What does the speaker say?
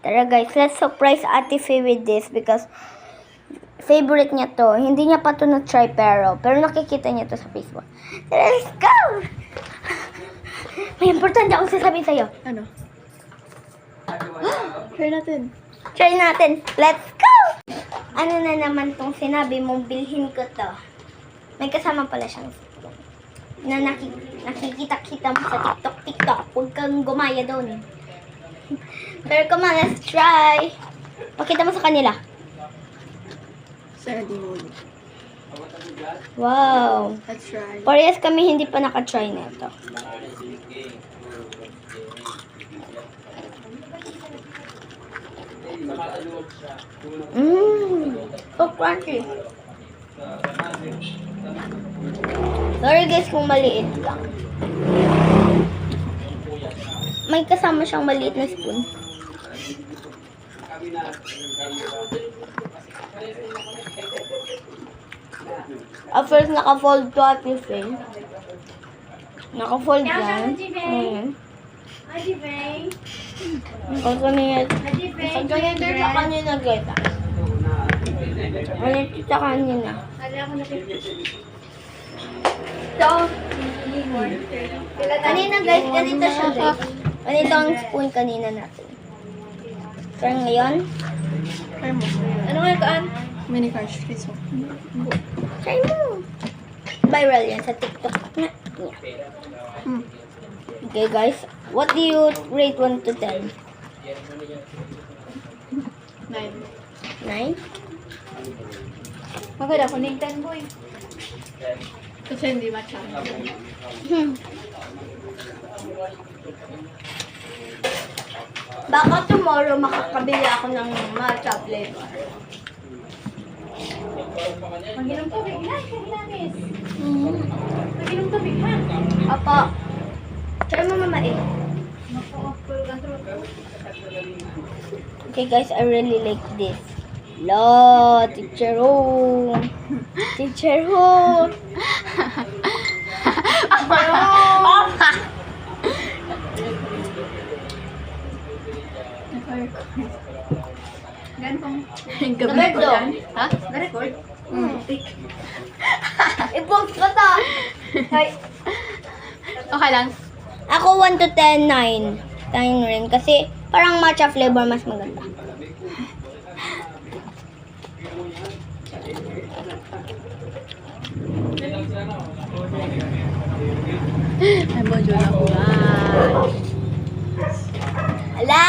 Tara guys, let's surprise Ate Faye with this because favorite niya to. Hindi niya pa to na-try pero nakikita niya to sa Facebook. Let's go! May importante akong sasabihin sa'yo. Ano? Try natin. Try natin. Let's go! Ano na naman tong sinabi mong bilhin ko to? May kasama pala siyang na nakikita-kita mo sa TikTok. Huwag kang gumaya doon. Pero come on, let's try. Pakita mo sa kanila. Sarah Dimon. Wow. Let's try. Parehas kami hindi pa naka-try na ito. So crunchy. Sorry guys kung maliit lang. May kasama siyang maliit na spoon. At first, naka-fold to Ate Faye. Naka-fold yan. Ayan. Ate Faye. Ganyan din sa Ate kanina guys. Ganyan din sa kanina. So, kanina guys, ganito siya guys. Ganito ang spoon kanina natin. So, ngayon, Try mo. Ano nga kaan? Mini crush. Please mo. try mo. Viral yan sa TikTok. Okay guys, what do you rate 1 to 10? 9. 9? Maganda ko ng 10 boy. Kasi hindi matcha. Baka tomorrow makakabili ako ng matcha flavor. Mag-inom tubig na, Kailanis. Mag-inom tubig ha. Opo. Try mo mamain. Naku-apple ka throat. Okay guys, I really like this. La, Teacher Ho. Teacher Ho. Gan pong. Nag-record daw. Ha? Na-record? I-post ko to. Hi. Okay lang. Ako 1 to 10, 9. 9 rin. Kasi parang matcha flavor mas maganda. Ay, bojo lang ko. Ala,